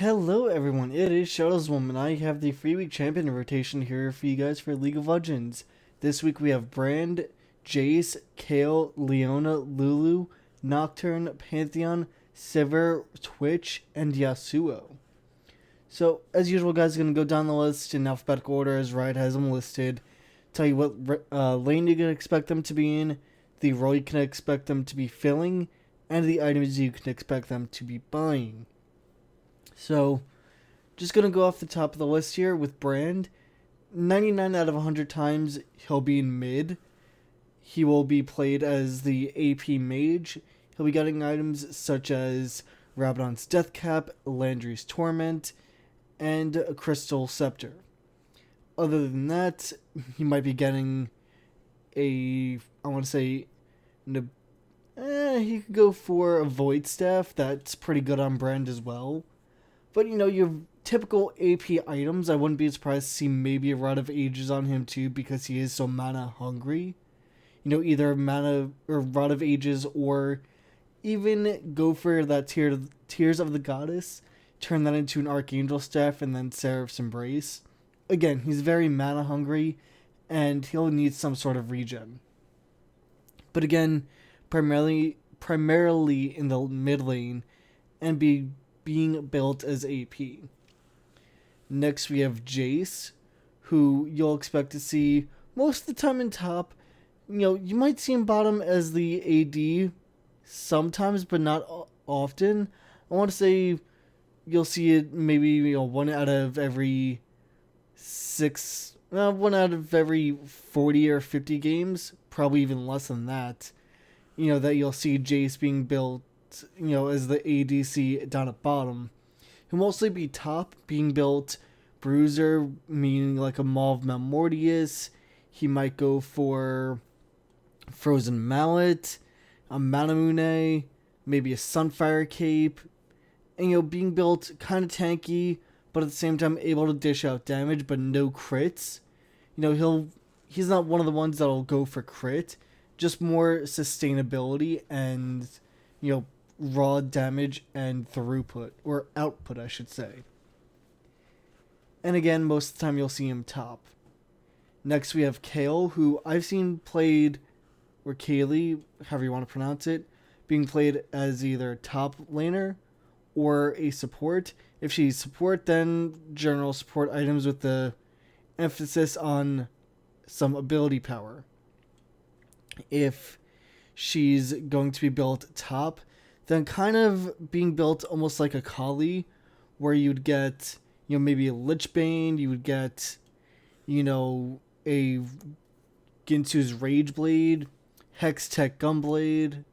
Hello everyone, it is Shadowswom and I have the free week champion rotation here for you guys for League of Legends. This week we have Brand, Jace, Kale, Leona, Lulu, Nocturne, Pantheon, Sivir, Twitch, and Yasuo. So, as usual guys, going to go down the list in alphabetical order as Riot has them listed. Tell you what lane you can expect them to be in, the role you can expect them to be filling, and the items you can expect them to be buying. So, just going to go off the top of the list here with Brand. 99 out of 100 times he'll be in mid. He will be played as the AP mage. He'll be getting items such as Rabadon's Death Cap, Landry's Torment, and a Crystal Scepter. Other than that, he might be getting he could go for a Void Staff. That's pretty good on Brand as well. But, your typical AP items, I wouldn't be surprised to see maybe a Rod of Ages on him too because he is so mana hungry. Either mana or Rod of Ages or even go for that Tears of the Goddess, turn that into an Archangel Staff and then Seraph's Embrace. Again, he's very mana hungry and he'll need some sort of regen. But again, primarily in the mid lane and being built as AP. Next we have Jace, who you'll expect to see most of the time in top. You might see him bottom as the AD sometimes, but not often. I want to say you'll see it maybe one out of every 40 or 50 games, probably even less than that. That you'll see Jace being built as the ADC down at bottom. He'll mostly be top, being built Bruiser, meaning like a Mauve Malmortius. He might go for Frozen Mallet, a Manamune, maybe a Sunfire Cape, and being built kind of tanky, but at the same time able to dish out damage, but no crits. He's not one of the ones that'll go for crit, just more sustainability and raw damage and throughput, or output I should say. And again, most of the time you'll see him top. Next we have Kale, who I've seen played, or Kaylee, however you want to pronounce it, being played as either top laner or a support. If she's support, then general support items with the emphasis on some ability power. If she's going to be built top, then kind of being built almost like a Kali, where you'd get, maybe a Lichbane, you would get, a Ginsu's Rage Blade, Hextech Gunblade,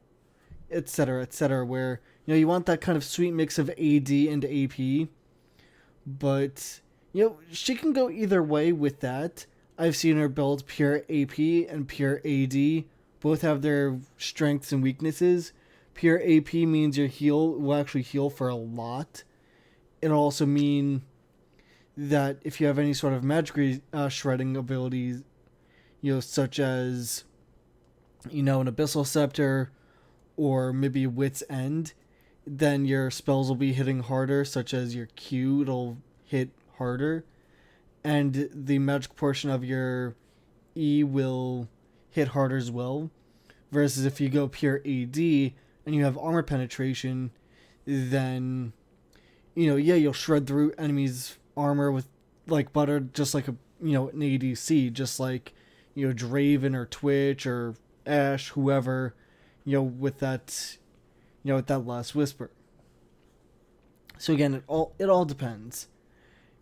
etc., where, you want that kind of sweet mix of AD and AP, but, she can go either way with that. I've seen her build pure AP and pure AD. Both have their strengths and weaknesses. Pure AP means your heal will actually heal for a lot. It'll also mean that if you have any sort of magic shredding abilities, such as, an Abyssal Scepter or maybe Wit's End, then your spells will be hitting harder, such as your Q, it'll hit harder. And the magic portion of your E will hit harder as well. Versus if you go pure AD and you have armor penetration, then, you'll shred through enemies' armor with like butter, just like an ADC, just like, Draven or Twitch or Ashe, whoever, with that, with that last whisper. So again, it all depends,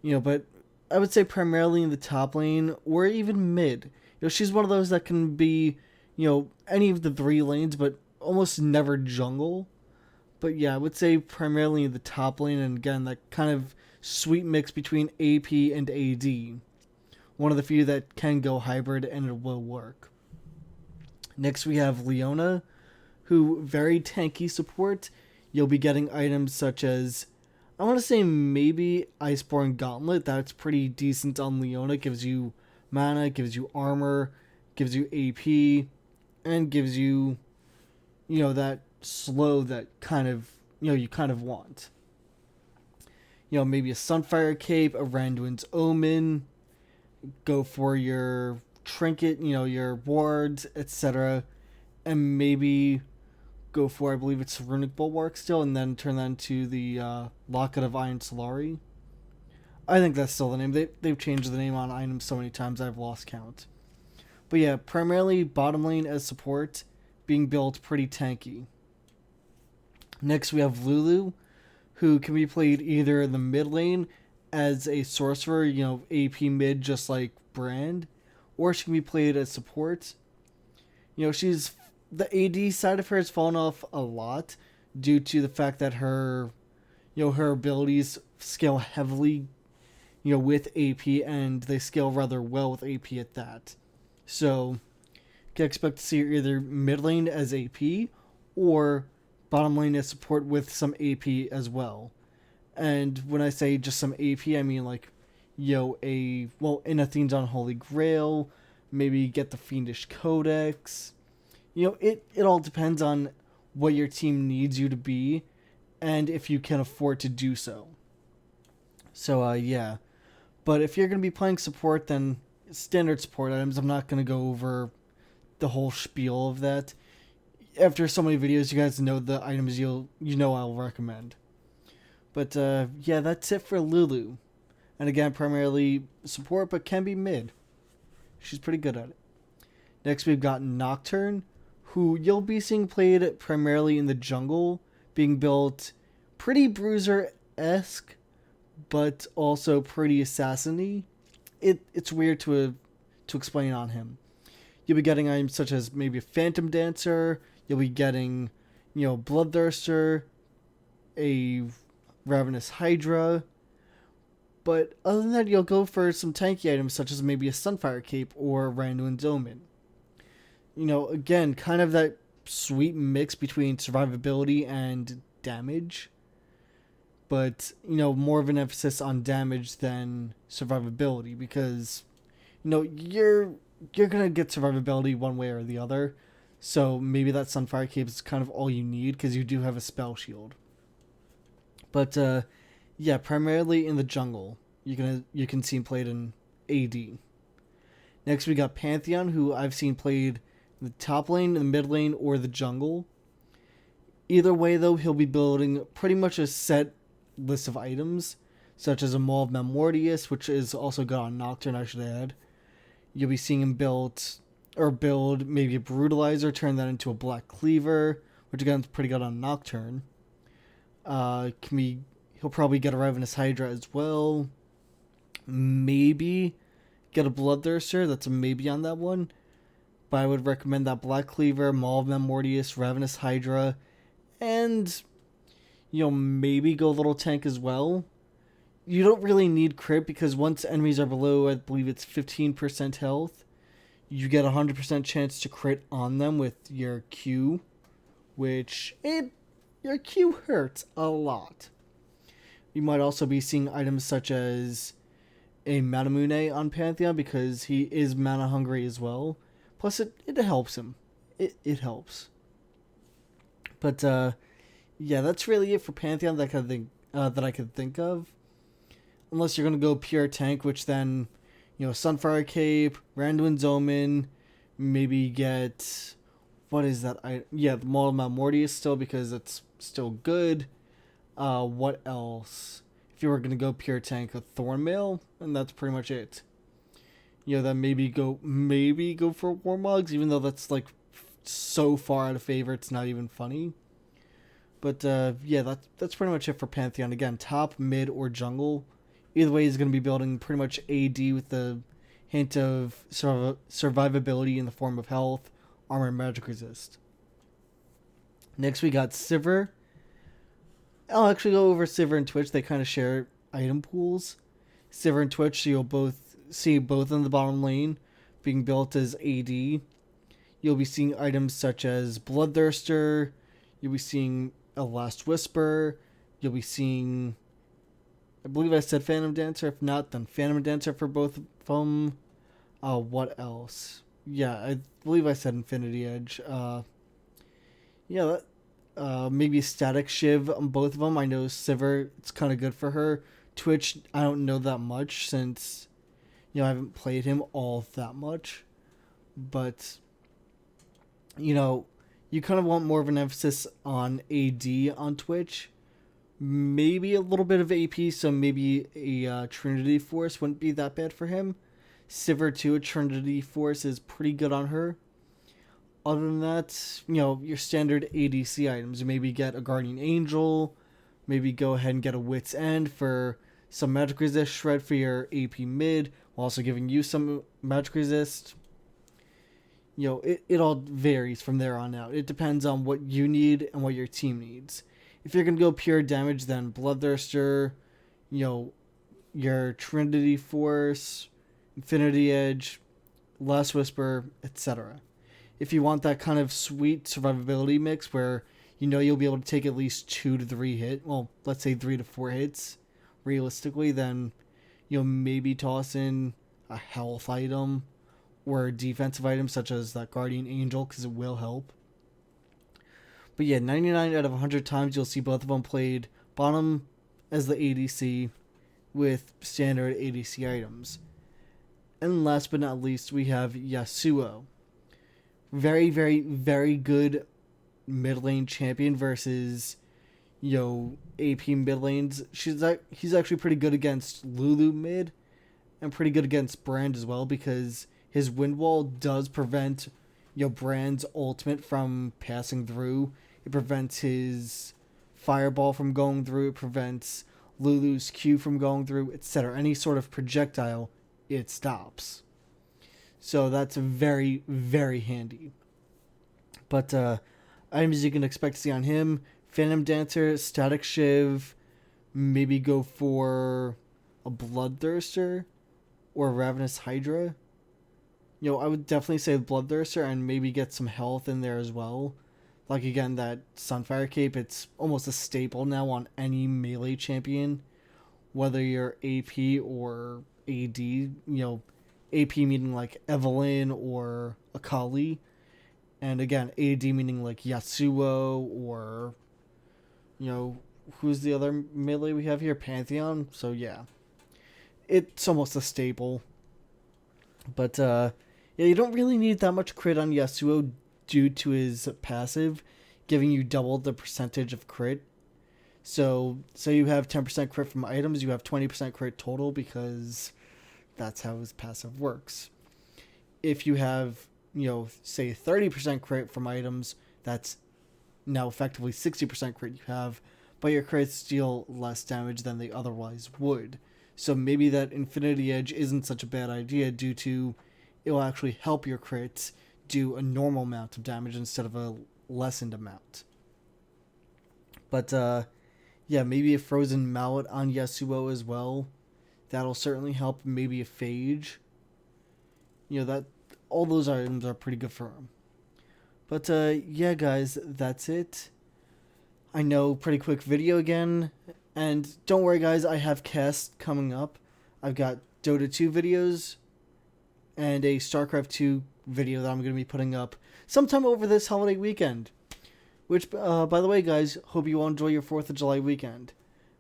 but I would say primarily in the top lane or even mid. She's one of those that can be, any of the three lanes, but almost never jungle. But yeah, I would say primarily in the top lane, and again, that kind of sweet mix between AP and AD. One of the few that can go hybrid and it will work. Next we have Leona, who very tanky support. You'll be getting items such as, I want to say maybe Iceborne Gauntlet. That's pretty decent on Leona. It gives you mana, gives you armor, gives you AP, and gives you, that slow that kind of, you kind of want. Maybe a Sunfire Cape, a Randuin's Omen. Go for your trinket, your wards, etc. And maybe go for, I believe it's Runic Bulwark still, and then turn that into the Locket of Iron Solari. I think that's still the name. They've changed the name on items so many times I've lost count. But yeah, primarily bottom lane as support, being built pretty tanky. Next we have Lulu, who can be played either in the mid lane as a sorcerer, AP mid just like Brand, or she can be played as support. She's the AD side of her has fallen off a lot due to the fact that her her abilities scale heavily with AP, and they scale rather well with AP at that. So you can expect to see her either mid lane as AP or bottom lane as support with some AP as well. And when I say just some AP, I mean like, in Athene's Unholy Grail, maybe get the Fiendish Codex. It all depends on what your team needs you to be, and if you can afford to do so. So, yeah. But if you're going to be playing support, then standard support items. I'm not going to go over the whole spiel of that. After so many videos, you guys know the items I'll recommend. But yeah, that's it for Lulu. And again, primarily support, but can be mid. She's pretty good at it. Next, we've got Nocturne, who you'll be seeing played primarily in the jungle, being built pretty Bruiser-esque, but also pretty assassin-y. It's weird to explain on him. You'll be getting items such as maybe a Phantom Dancer. You'll be getting, Bloodthirster, a Ravenous Hydra. But other than that, you'll go for some tanky items such as maybe a Sunfire Cape or Randuin's Omen. Again, kind of that sweet mix between survivability and damage. But, more of an emphasis on damage than survivability because, you're going to get survivability one way or the other. So maybe that Sunfire Cape is kind of all you need because you do have a spell shield. But, yeah, primarily in the jungle. You can see him played in AD. Next we got Pantheon, who I've seen played in the top lane, the mid lane, or the jungle. Either way, though, he'll be building pretty much a set list of items, such as a Maul of Memortius, which is also good on Nocturne, I should add. You'll be seeing him build maybe a Brutalizer, turn that into a Black Cleaver, which again is pretty good on Nocturne. He'll probably get a Ravenous Hydra as well. Maybe get a Bloodthirster. That's a maybe on that one. But I would recommend that Black Cleaver, Maul of Memortius, Ravenous Hydra, and maybe go a little tank as well. You don't really need crit because once enemies are below, I believe it's 15% health, you get a 100% chance to crit on them with your Q, your Q hurts a lot. You might also be seeing items such as a Manamune on Pantheon because he is mana hungry as well. Plus, it helps him. It helps. But yeah, that's really it for Pantheon that I could think of. Unless you're gonna go pure tank, which then Sunfire Cape, Randuin's Omen, maybe get what is that? The Maul of Memortius still because it's still good. What else? If you were gonna go pure tank, a Thornmail, and that's pretty much it. Then maybe go for Warmogs, even though that's like so far out of favor, it's not even funny. But yeah, that's pretty much it for Pantheon. Again, top, mid, or jungle. Either way, he's going to be building pretty much AD with a hint of survivability in the form of health, armor, and magic resist. Next, we got Sivir. I'll actually go over Sivir and Twitch. They kind of share item pools. Sivir and Twitch, you'll both see both in the bottom lane being built as AD. You'll be seeing items such as Bloodthirster. You'll be seeing a Last Whisper. You'll be seeing, I believe I said Phantom Dancer. If not, then Phantom Dancer for both of them. What else? Yeah, I believe I said Infinity Edge. Maybe Static Shiv on both of them. I know Sivir, it's kind of good for her Twitch, I don't know that much since, I haven't played him all that much. But, you kind of want more of an emphasis on AD on Twitch. Maybe a little bit of AP, so maybe a Trinity Force wouldn't be that bad for him. Sivir too, a Trinity Force is pretty good on her. Other than that, your standard ADC items. Maybe get a Guardian Angel. Maybe go ahead and get a Wit's End for some magic resist shred for your AP mid, while also giving you some magic resist. It all varies from there on out. It depends on what you need and what your team needs. If you're going to go pure damage, then Bloodthirster, your Trinity Force, Infinity Edge, Last Whisper, etc. If you want that kind of sweet survivability mix where you'll be able to take at least 2 to 3 hits, well, let's say 3 to 4 hits, realistically, then maybe toss in a health item or a defensive item such as that Guardian Angel, because it will help. But yeah, 99 out of 100 times you'll see both of them played bottom as the ADC with standard ADC items. And last but not least, we have Yasuo. Very, very, very good mid lane champion versus, AP mid lanes. He's actually pretty good against Lulu mid and pretty good against Brand as well, because his wind wall does prevent, Brand's ultimate from passing through. It prevents his fireball from going through. It prevents Lulu's Q from going through, etc. Any sort of projectile, it stops. So that's very, very handy. But items you can expect to see on him: Phantom Dancer, Static Shiv, maybe go for a Bloodthirster or a Ravenous Hydra. I would definitely say Bloodthirster and maybe get some health in there as well. Like, again, that Sunfire Cape, it's almost a staple now on any melee champion, whether you're AP or AD. AP meaning like Evelynn or Akali, and again, AD meaning like Yasuo or, who's the other melee we have here? Pantheon. So yeah, it's almost a staple. But yeah, you don't really need that much crit on Yasuo due to his passive, giving you double the percentage of crit. So you have 10% crit from items, you have 20% crit total, because that's how his passive works. If you have, say 30% crit from items, that's now effectively 60% crit you have, but your crits deal less damage than they otherwise would. So maybe that Infinity Edge isn't such a bad idea, due to it will actually help your crits do a normal amount of damage instead of a lessened amount. But yeah, maybe a Frozen Mallet on Yasuo as well. That'll certainly help. Maybe a Phage. That all those items are pretty good for him. But yeah, guys, that's it. I know, pretty quick video again. And don't worry, guys, I have cast coming up. I've got Dota 2 videos and a StarCraft 2 video that I'm going to be putting up sometime over this holiday weekend. Which, by the way, guys, hope you all enjoy your 4th of July weekend.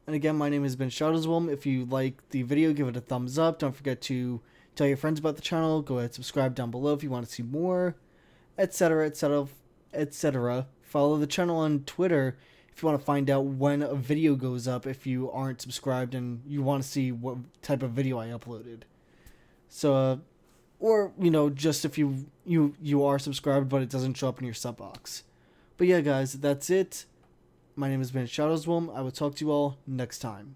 And again, my name has been Shadowswolm. If you like the video, give it a thumbs up. Don't forget to tell your friends about the channel. Go ahead, subscribe down below if you want to see more, etc., etc., etc. Follow the channel on Twitter if you want to find out when a video goes up, if you aren't subscribed and you want to see what type of video I uploaded. So, or, just if you are subscribed but it doesn't show up in your sub box. But yeah, guys, that's it. My name has been Shadowswolm. I will talk to you all next time.